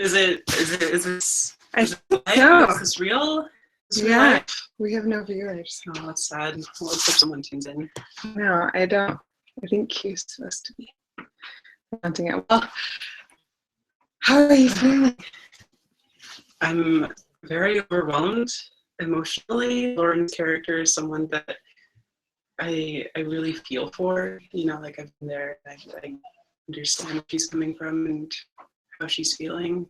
Is this I is think so. Is this real? Yeah, we have no viewers. Oh, that's sad. Well, let's hope someone tunes in. No, I don't. I think Q's supposed to be wanting it. Well, how are you feeling? I'm very overwhelmed emotionally. Lauren's character is someone that I really feel for. You know, like I've been there. I understand where she's coming from and how she's feeling.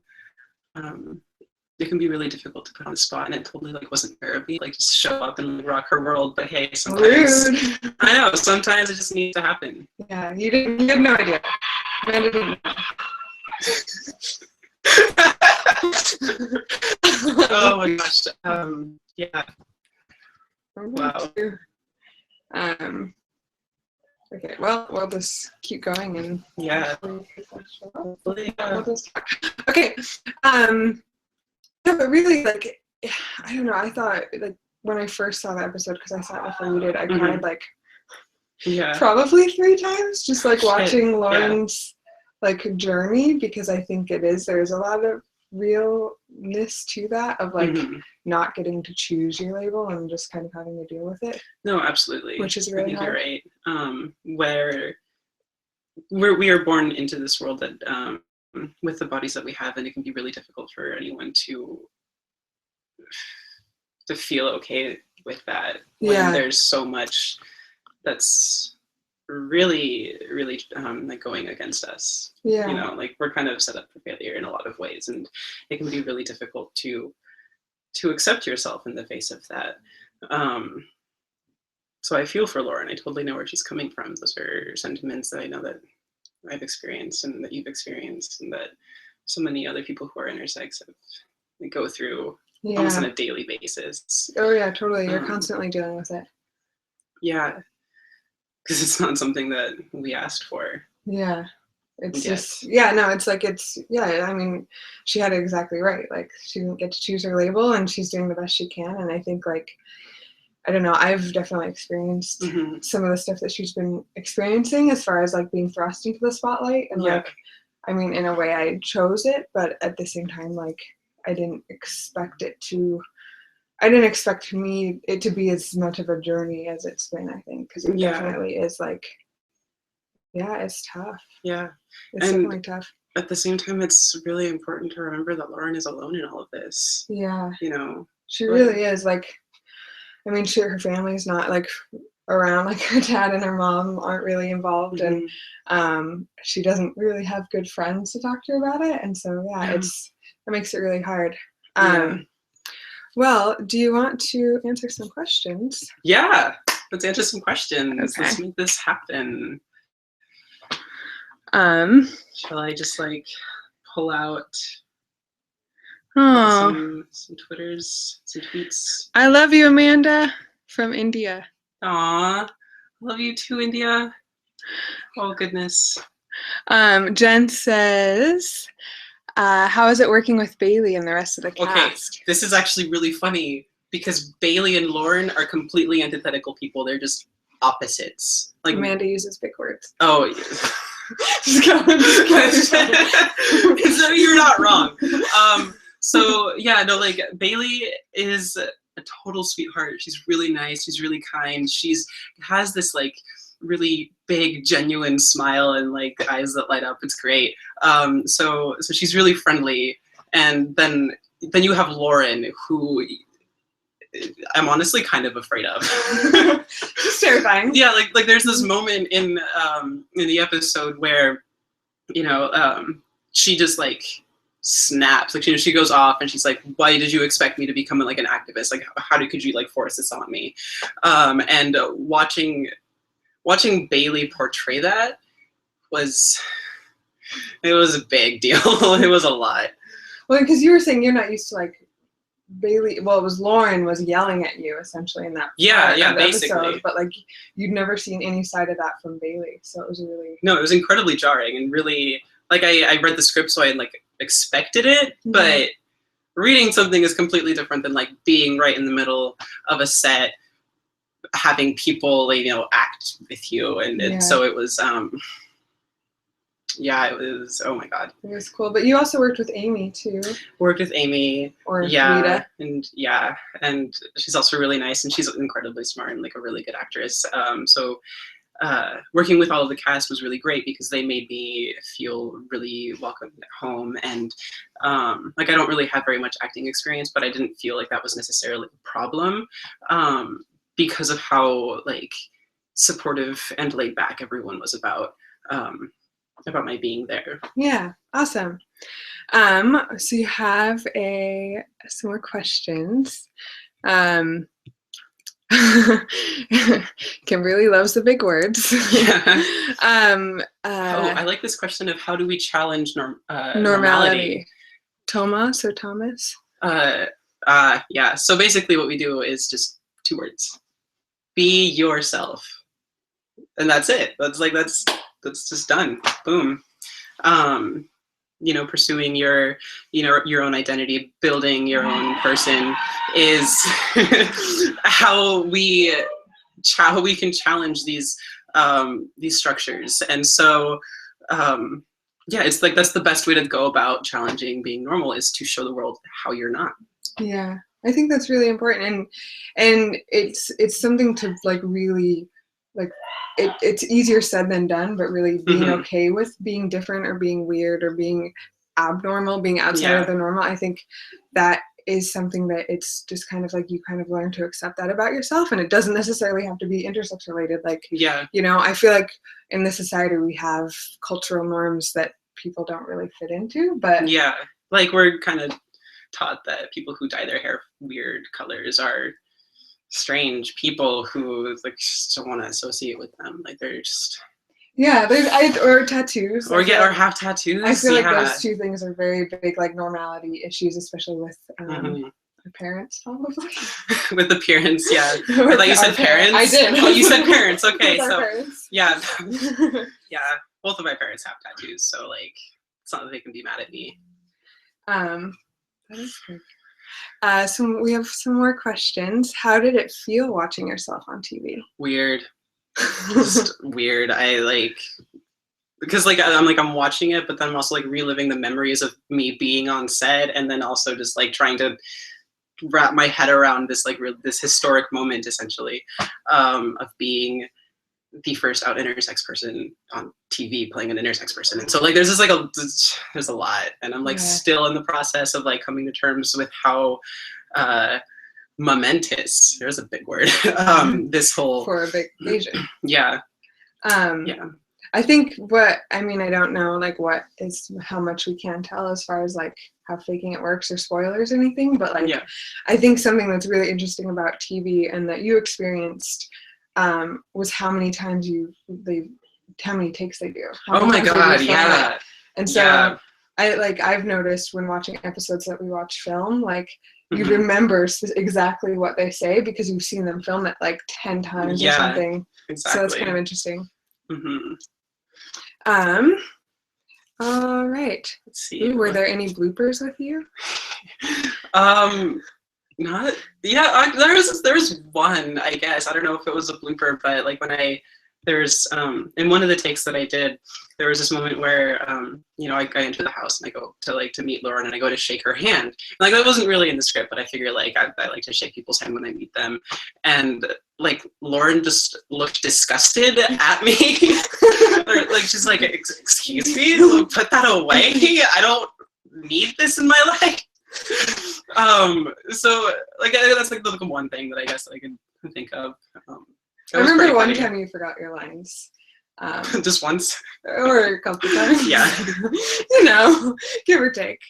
It can be really difficult to put on the spot, and it totally like wasn't fair of me, like just show up and like, rock her world. But hey, sometimes Rude. I know sometimes it just needs to happen. Yeah, you had no idea. Amanda didn't know. Oh my gosh. Yeah. Wow. Okay, well, we'll just keep going and Yeah. Okay. No, but really, like, I don't know. I thought, like, when I first saw the episode, because I saw it before you did, I cried like probably 3 times, just like watching Lauren's like journey, because I think there's a lot of realness to that, of like not getting to choose your label and just kind of having to deal with it. No, absolutely. Which is really hard. You're right. Where we are born into this world that with the bodies that we have, and it can be really difficult for anyone to feel okay with that when there's so much that's really like going against us. You know, like we're kind of set up for failure in a lot of ways, and it can be really difficult to accept yourself in the face of that. So I feel for Lauren. I totally know where she's coming from. Those are sentiments that I know that I've experienced and that you've experienced, and that so many other people who are intersex go through almost on a daily basis. Oh yeah, totally. You're constantly dealing with it. Yeah, because it's not something that we asked for. Yeah, it's just I mean, she had it exactly right. Like, she didn't get to choose her label, and she's doing the best she can. And I think, like, I don't know, I've definitely experienced some of the stuff that she's been experiencing, as far as like being thrust into the spotlight, and like, I mean, in a way I chose it, but at the same time, like, I didn't expect it to be as much of a journey as it's been, I think, because it definitely is, like, it's tough. Yeah, it's definitely tough. At the same time, it's really important to remember that Lauren is alone in all of this. Yeah, you know, she really is. Like, I mean, her family's not like around, like her dad and her mom aren't really involved, and she doesn't really have good friends to talk to her about it, and so it makes it really hard. Well, do you want to answer some questions? Yeah, let's answer some questions. Okay. Let's make this happen. Shall I just like pull out some Twitters, some tweets? I love you, Amanda, from India. Aw, love you too, India. Oh goodness. Jen says, how is it working with Bailey and the rest of the cast? Okay, this is actually really funny, because Bailey and Lauren are completely antithetical people. They're just opposites. Like, Amanda uses big words. Oh, yes. So you're not wrong. So yeah, no, like, Bailey is a total sweetheart. She's really nice. She's really kind. Has this like really big, genuine smile and like eyes that light up. It's great. So she's really friendly. And then you have Lauren, who I'm honestly kind of afraid of. She's terrifying. Yeah, like there's this moment in the episode where, she just like snaps. Like, she goes off and she's like, "Why did you expect me to become like an activist? Like, could you like force this on me?" And watching Bailey portray that was a big deal. It was a lot. Well, because you were saying you're not used to like Bailey. Well, it was Lauren was yelling at you essentially in that basically episode, but like you'd never seen any side of that from Bailey, so it was really it was incredibly jarring, and really, like, I read the script, so I like expected it, but reading something is completely different than like being right in the middle of a set, having people act with you, and so it was Yeah, it was, oh my God. It was cool. But you also worked with Amy too. Worked with Amy. Or yeah, Rita. And she's also really nice, and she's incredibly smart and like a really good actress. So working with all of the cast was really great because they made me feel really welcome at home. And like, I don't really have very much acting experience, but I didn't feel like that was necessarily a problem because of how like supportive and laid back everyone was about my being there. Yeah, awesome. So you have some more questions. Kimberly loves the big words. Yeah. I like this question of how do we challenge normality? Thomas. Yeah. So basically, what we do is just 2 words: be yourself, and that's it. That's just done. Boom. Pursuing your own identity, building your own person is how we can challenge these structures. And so, it's like that's the best way to go about challenging being normal, is to show the world how you're not. Yeah, I think that's really important, and it's something to like really like. It's easier said than done, but really being okay with being different or being weird or being abnormal, being outside of the normal. I think that is something that it's just kind of like you kind of learn to accept that about yourself, and it doesn't necessarily have to be intersex related. Like, I feel like in this society we have cultural norms that people don't really fit into, but like we're kind of taught that people who dye their hair weird colors are strange people who like just don't want to associate with them. Like they're just or tattoos or have tattoos. I feel like those 2 things are very big like normality issues, especially with our parents, probably. With the parents, yeah. I thought you said parents. I did. Oh, you said parents. Okay, so parents. Yeah. Both of my parents have tattoos, so like it's not that they can be mad at me. That is good. So we have some more questions. How did it feel watching yourself on TV? Weird. Just weird. Because I'm watching it, but then I'm also like reliving the memories of me being on set, and then also just like trying to wrap my head around this like this historic moment, essentially, of being the first out intersex person on TV playing an intersex person. And so like there's just like there's a lot, and I'm like still in the process of like coming to terms with how momentous, there's a big word, this whole for a big Asian. I think I don't know like how much we can tell as far as like how faking it works or spoilers or anything, but like I think something that's really interesting about TV and that you experienced was how many times how many takes they do. Oh my God, yeah. And so I've noticed when watching episodes that we watch film, like you remember exactly what they say because you've seen them film it like 10 times or something. Exactly. So that's kind of interesting. All right. Let's see. Ooh, were there any bloopers with you? Not. Yeah, there was one, I guess. I don't know if it was a blooper, but like when there's in one of the takes that I did, there was this moment where I enter the house and I go to meet Lauren, and I go to shake her hand. And, like that wasn't really in the script, but I figure like I like to shake people's hand when I meet them, and like Lauren just looked disgusted at me. Like she's like, excuse me, put that away. I don't need this in my life. So like that's like the one thing that I guess I can think of. I remember one time you forgot your lines. Just once? Or a couple times. Yeah. Give or take.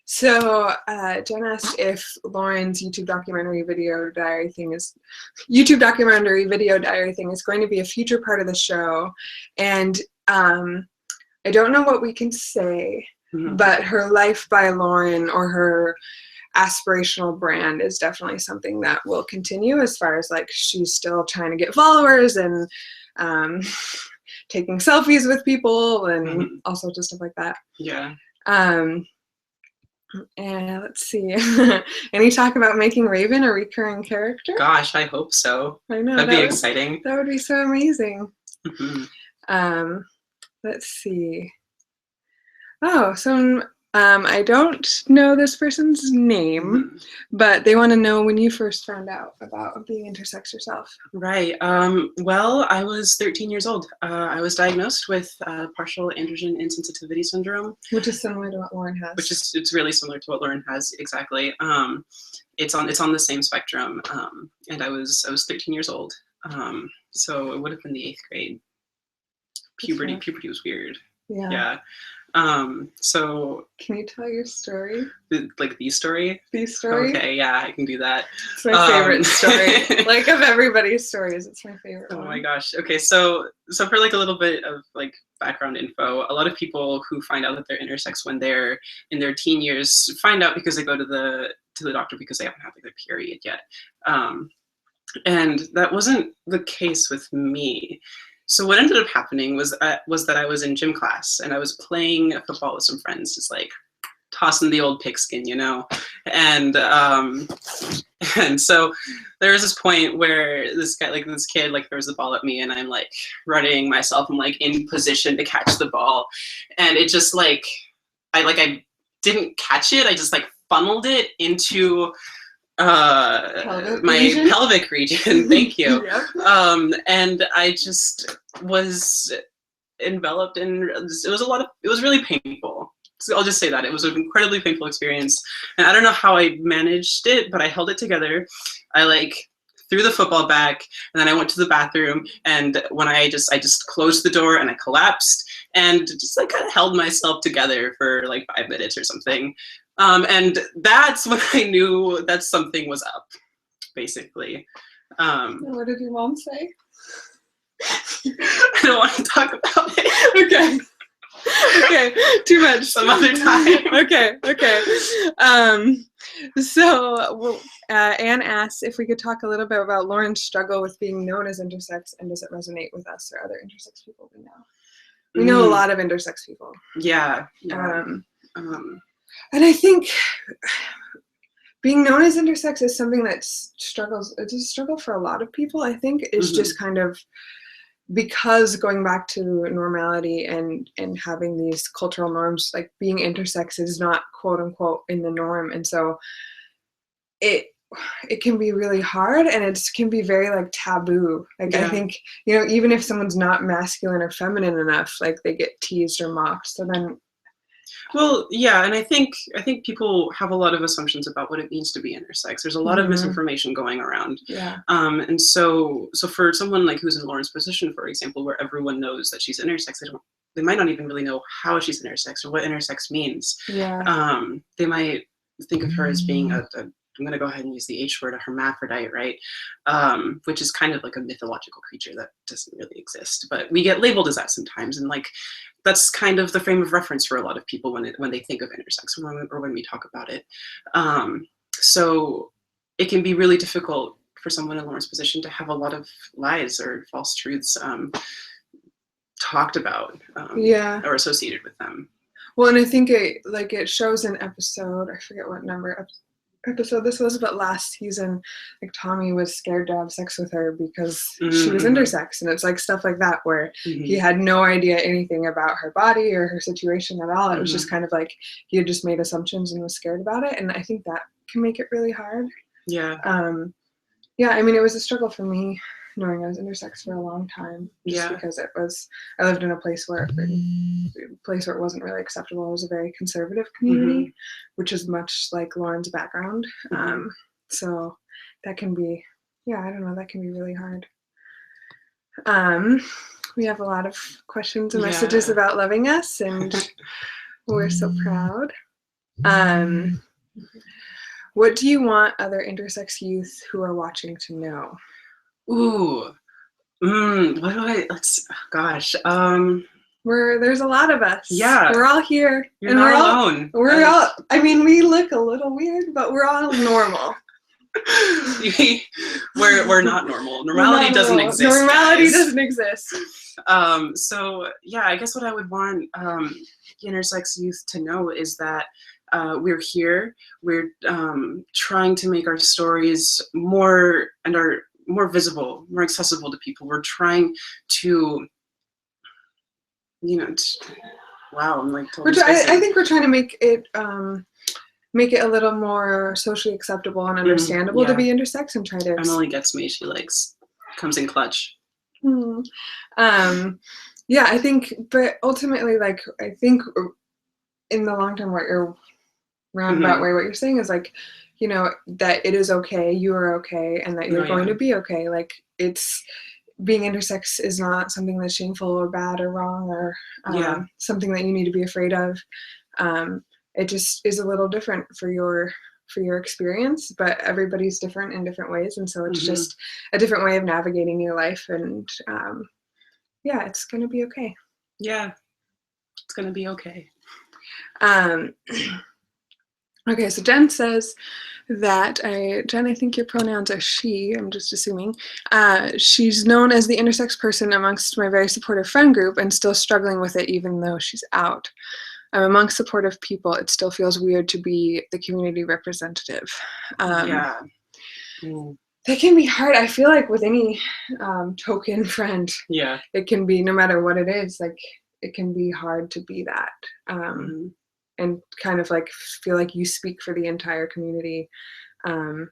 So Jen asked if Lauren's YouTube documentary video diary thing is going to be a future part of the show. And I don't know what we can say, but her Life by Lauren or her aspirational brand is definitely something that will continue, as far as like she's still trying to get followers and taking selfies with people and all sorts of stuff like that. Yeah. And let's see. Any talk about making Raven a recurring character? Gosh, I hope so. I know. That'd be exciting. That would be so amazing. let's see. Oh, so I don't know this person's name, but they want to know when you first found out about being intersex yourself. Right. Well, I was 13 years old. I was diagnosed with partial androgen insensitivity syndrome, which is similar to what Lauren has. It's really similar to what Lauren has, exactly. It's on the same spectrum, and I was 13 years old. So it would have been the 8th grade. Puberty was weird. Yeah. So can you tell your story? Like the story? The story? Okay, yeah, I can do that. It's my favorite story. Like of everybody's stories, it's my favorite one. Oh my gosh. Okay, so for like a little bit of like background info, a lot of people who find out that they're intersex when they're in their teen years find out because they go to the doctor because they haven't had like their period yet. And that wasn't the case with me. So what ended up happening was that I was in gym class and I was playing football with some friends, just like tossing the old pigskin, you know, and so there was this point where this kid throws the ball at me and I'm like running myself. I'm like in position to catch the ball, and it just like I didn't catch it. I just like funneled it into pelvic region. Thank you. Yep. And I just was enveloped in, it was really painful. So I'll just say that it was an incredibly painful experience, and I don't know how I managed it, but I held it together. I like threw the football back, and then I went to the bathroom, and when I just closed the door and I collapsed and just like kind of held myself together for like 5 minutes or something. And that's when I knew that something was up, basically. What did your mom say? I don't want to talk about it. Okay, too much. Some other time. Okay. So Anne asks if we could talk a little bit about Lauren's struggle with being known as intersex, and does it resonate with us or other intersex people we know? We know a lot of intersex people. Yeah. And I think being known as intersex is something it's a struggle for a lot of people. I think is just kind of because going back to normality and having these cultural norms, like being intersex is not quote unquote in the norm. And so it can be really hard, and it can be very like taboo. Like I think, you know, even if someone's not masculine or feminine enough, like they get teased or mocked. So then well, yeah, and I think people have a lot of assumptions about what it means to be intersex. There's a lot of misinformation going around. Yeah. And so for someone like who's in Lauren's position, for example, where everyone knows that she's intersex, they might not even really know how she's intersex or what intersex means. Yeah. They might think of her as being I'm going to go ahead and use the H word, a hermaphrodite, right? Which is kind of like a mythological creature that doesn't really exist, but we get labeled as that sometimes, and like that's kind of the frame of reference for a lot of people when they think of intersex or when we talk about it. So it can be really difficult for someone in Lauren's position to have a lot of lies or false truths talked about or associated with them. Well, and I think it shows in episode, I forget what number episode this was, but last season, like Tommy was scared to have sex with her because she was intersex, and it's like stuff like that where he had no idea anything about her body or her situation at all. It was just kind of like he had just made assumptions and was scared about it, and I think that can make it really hard. Yeah. I mean, it was a struggle for me knowing I was intersex for a long time, just because I lived in a place where it wasn't really acceptable. It was a very conservative community, which is much like Lauren's background. So that can be, I don't know, that can be really hard. We have a lot of questions and messages about loving us, and we're so proud. What do you want other intersex youth who are watching to know? Ooh, gosh. There's a lot of us. Yeah. We're all here. You're not alone. We're all, I mean, we look a little weird, but we're all normal. We're not normal. Normality doesn't exist. Normality doesn't exist. So yeah, I guess what I would want intersex youth to know is that we're here. We're trying to make our stories more visible, more accessible to people. We're trying to wow, I'm like totally I think we're trying to make it a little more socially acceptable and understandable to be intersex, and try to. Emily gets me. She comes in clutch. Yeah, I think, but ultimately, like, I think in the long term, what you're roundabout way, what you're saying is like, that it is okay, you are okay, and that you're going to be okay. Like, it's being intersex is not something that's shameful or bad or wrong or something that you need to be afraid of. It just is a little different for your experience, but everybody's different in different ways, and so it's just a different way of navigating your life, and it's going to be okay. Yeah, it's going to be okay. Okay, so Jen says that, Jen, I think your pronouns are she, I'm just assuming. She's known as the intersex person amongst my very supportive friend group and still struggling with it even though she's out. I'm amongst supportive people. It still feels weird to be the community representative. That can be hard. I feel like with any token friend, it can be, no matter what it is, like, it can be hard to be that. And kind of like feel like you speak for the entire community, no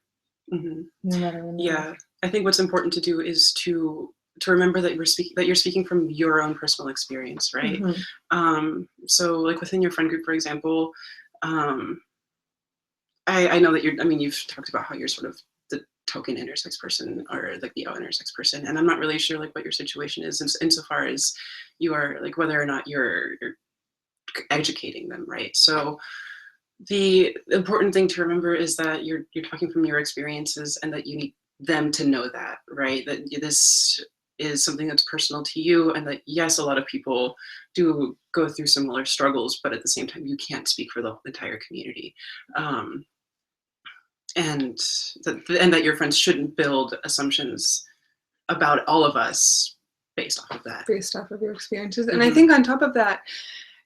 matter what. Yeah, I think what's important to do is to remember that you're speaking from your own personal experience, right? So like within your friend group, for example, I know that you've talked about how you're sort of the token intersex person, or like the intersex person, and I'm not really sure like what your situation is insofar as you are, like, whether or not you're educating them, right? So the important thing to remember is that you're talking from your experiences, and that you need them to know that, right? That this is something that's personal to you, and that yes, a lot of people do go through similar struggles, but at the same time, you can't speak for the entire community, and that your friends shouldn't build assumptions about all of us based off of your experiences. And I think on top of that,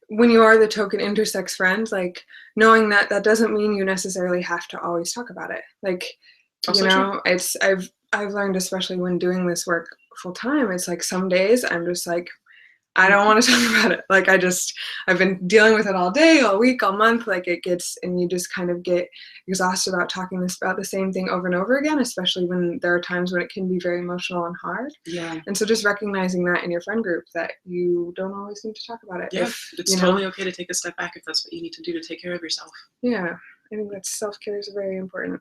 when you are the token intersex friend, like, knowing that doesn't mean you necessarily have to always talk about it. Like, also it's I've learned, especially when doing this work full time, it's like some days I'm just like, I don't want to talk about it. Like, I've been dealing with it all day, all week, all month. Like, and you just kind of get exhausted about talking about the same thing over and over again, especially when there are times when it can be very emotional and hard. Yeah. And so just recognizing that in your friend group, that you don't always need to talk about it. Yeah, it's totally okay to take a step back if that's what you need to do to take care of yourself. Yeah, I think that self-care is very important.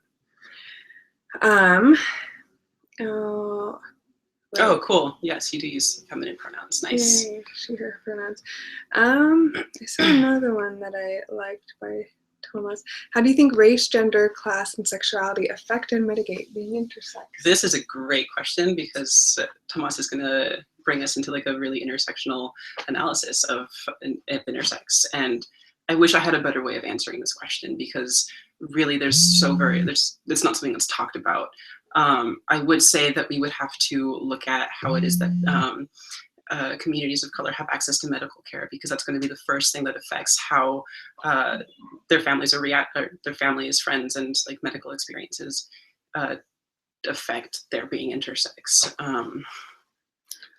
Oh, cool. Yes, you do use feminine pronouns. Nice. Yay, she, her pronouns. I saw another one that I liked by Thomas. How do you think race, gender, class, and sexuality affect and mitigate being intersex? This is a great question, because Thomas is going to bring us into like a really intersectional analysis of intersex. And I wish I had a better way of answering this question, because really it's not something that's talked about. I would say that we would have to look at how it is that communities of color have access to medical care, because that's going to be the first thing that affects how their families or their families, friends, and like medical experiences affect their being intersex.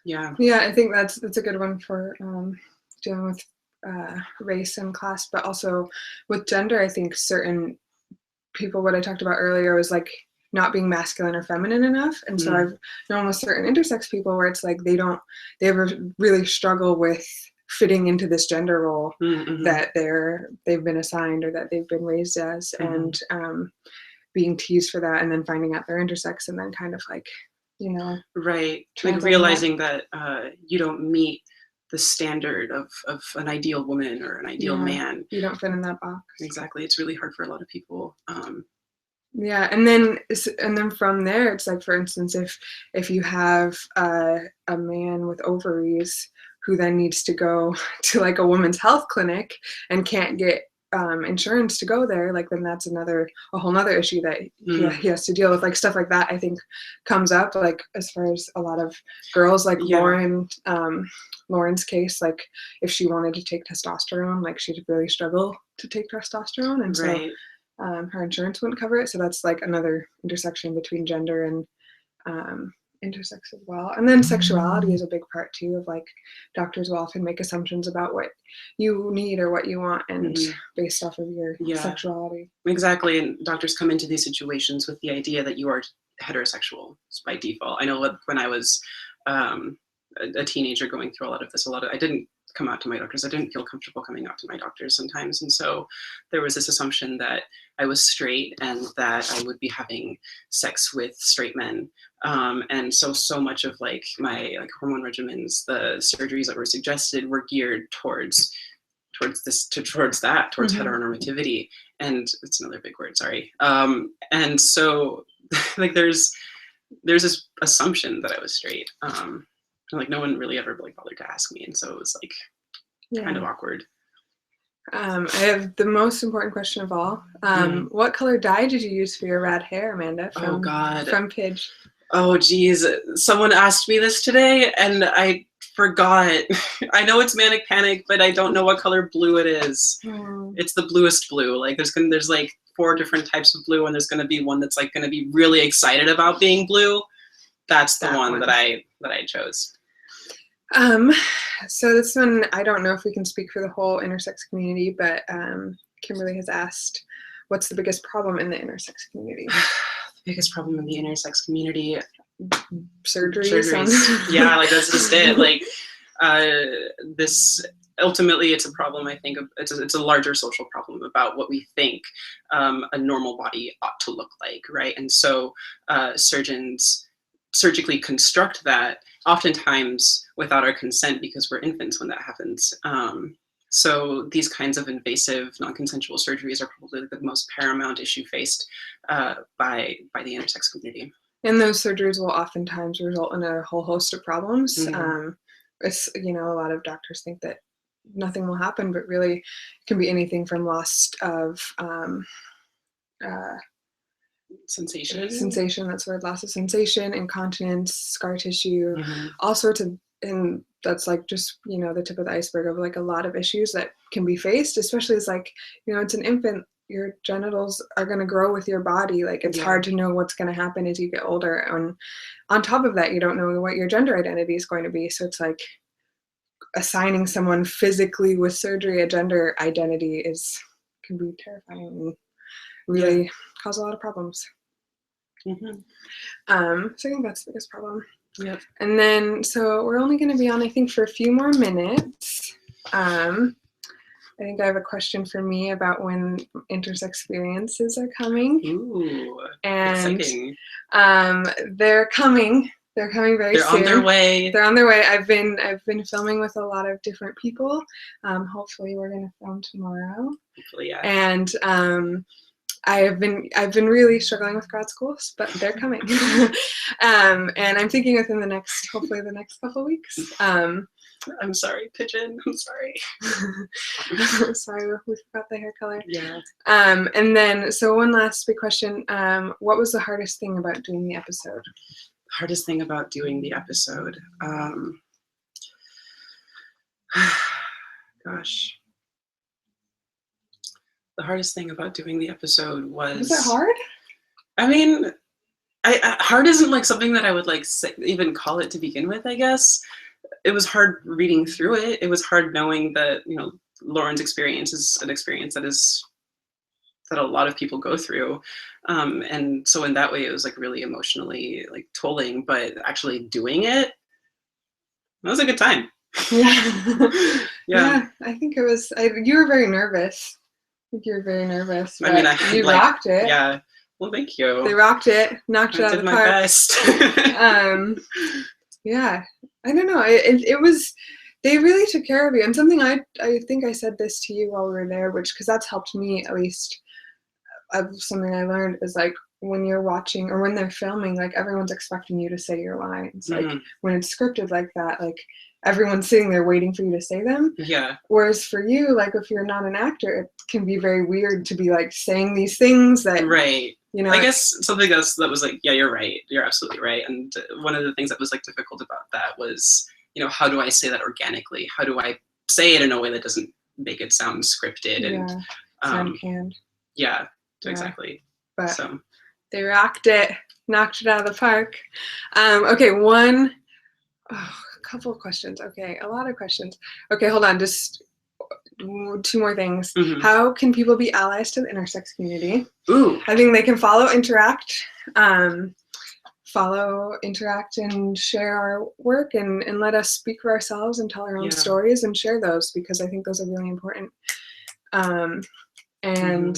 Yeah, I think that's a good one for dealing with race and class, but also with gender. I think certain people, what I talked about earlier, was like not being masculine or feminine enough. And so I've known with certain intersex people where it's like they ever really struggle with fitting into this gender role that they've been assigned or that they've been raised as, and being teased for that, and then finding out they're intersex, and then kind of like, right, like realizing that you don't meet the standard of an ideal woman or an ideal man. You don't fit in that box. Exactly. It's really hard for a lot of people. Yeah, and then from there, it's like, for instance, if you have a man with ovaries who then needs to go to like a women's health clinic and can't get insurance to go there, like, then that's a whole nother issue that he has to deal with. Like, stuff like that, I think, comes up, like, as far as a lot of girls, like Lauren's case, like, if she wanted to take testosterone, like, she'd really struggle to take testosterone, and so her insurance wouldn't cover it. So that's like another intersection between gender and intersex as well. And then sexuality is a big part too of like doctors will often make assumptions about what you need or what you want and based off of your sexuality. Exactly. And doctors come into these situations with the idea that you are heterosexual by default. I know when I was a teenager going through a lot of this, I didn't come out to my doctors. I didn't feel comfortable coming out to my doctors sometimes. And so there was this assumption that I was straight and that I would be having sex with straight men. And so much of like my like hormone regimens, the surgeries that were suggested were geared towards heteronormativity. And it's another big word, sorry. And so like there's this assumption that I was straight. Like no one really ever really bothered to ask me, and so it was like kind of awkward. I have the most important question of all. What color dye did you use for your red hair, Amanda? From Pidge. Oh geez, someone asked me this today, and I forgot. I know it's Manic Panic, but I don't know what color blue it is. It's the bluest blue. Like there's like 4 different types of blue, and there's going to be one that's like going to be really excited about being blue. That's the one that I chose. So this one, I don't know if we can speak for the whole intersex community, but Kimberly has asked, what's the biggest problem in the intersex community? The biggest problem in the intersex community? Surgeries. Yeah, like that's just it. Like this, ultimately it's a problem, I think, it's a larger social problem about what we think a normal body ought to look like, right? And so surgeons surgically construct that, oftentimes without our consent because we're infants when that happens. So these kinds of invasive non-consensual surgeries are probably the most paramount issue faced by the intersex community. And those surgeries will oftentimes result in a whole host of problems. It's, a lot of doctors think that nothing will happen, but really it can be anything from loss of sensation, that's word, loss of sensation, incontinence, scar tissue, all sorts of, and that's like just the tip of the iceberg of like a lot of issues that can be faced, especially as like it's an infant. Your genitals are going to grow with your body. Like it's hard to know what's going to happen as you get older, and on top of that you don't know what your gender identity is going to be, so it's like assigning someone physically with surgery a gender identity can be terrifying and really cause a lot of problems. So I think that's the biggest problem. Yep. And then, so we're only going to be on, I think, for a few more minutes. I think I have a question for me about when intersex experiences are coming. Ooh, and exciting. They're coming. They're coming very soon. They're on their way. They're on their way. I've been filming with a lot of different people. Hopefully, we're going to film tomorrow. Hopefully, yeah. And I've been really struggling with grad schools, but they're coming. And I'm thinking hopefully the next couple weeks. I'm sorry, Pigeon. I'm sorry. Sorry, we forgot the hair color. Yeah. And then, so one last big question. What was the hardest thing about doing the episode? Hardest thing about doing the episode? Gosh. The hardest thing about doing the episode was... Was it hard? I mean, hard isn't like something that I would like even call it to begin with, I guess. It was hard reading through it. It was hard knowing that, Lauren's experience is an experience that a lot of people go through. And so in that way, it was like really emotionally like tolling, but actually doing it was a good time. Yeah, I think it was, you were very nervous. I think you were very nervous. I mean, you rocked it. Yeah. Well, thank you. They rocked it, knocked it out of the park. I did my best. Yeah, I don't know. It was, they really took care of you. And something I think I said this to you while we were there, because that's helped me at least. Something I learned is like when you're watching or when they're filming, like everyone's expecting you to say your lines. Like when it's scripted like that, like everyone's sitting there waiting for you to say them. Yeah. Whereas for you, like if you're not an actor, it can be very weird to be like saying these things that right. I guess something that was like, yeah, you're right. You're absolutely right. And one of the things that was like difficult about that was, how do I say that organically? How do I say it in a way that doesn't make it sound scripted and sound canned. Yeah, exactly. But so they rocked it. knocked it out of the park. Okay, a couple of questions. Okay, a lot of questions. Okay, hold on, just 2 more things. How can people be allies to the intersex community? Ooh. I think they can follow, interact, and share our work and let us speak for ourselves and tell our own stories and share those, because I think those are really important. And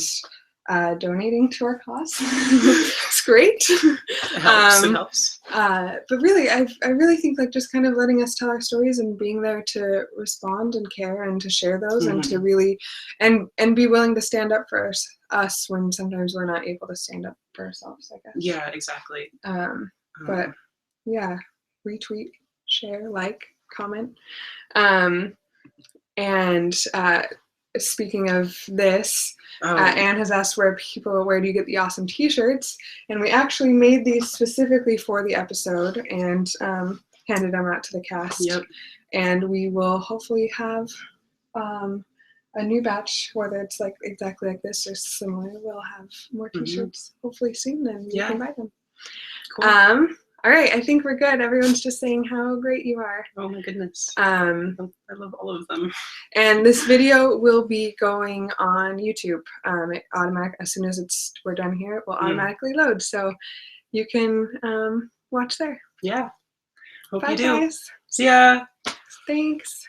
donating to our cause. It's great. It helps. But really, I really think like just kind of letting us tell our stories and being there to respond and care and to share those and to really and be willing to stand up for us when sometimes we're not able to stand up for ourselves, I guess. Yeah, exactly. But yeah, retweet, share, like, comment. And speaking of this, Anne has asked where do you get the awesome t-shirts? And we actually made these specifically for the episode and handed them out to the cast. Yep. And we will hopefully have a new batch, whether it's like exactly like this or similar. We'll have more t-shirts hopefully soon, and you can buy them. Cool. All right, I think we're good. Everyone's just saying how great you are. Oh my goodness. I love all of them. And this video will be going on YouTube. As soon as we're done here, it will automatically load. So you can watch there. Yeah. Hope Bye, you do. Guys. See ya. Thanks.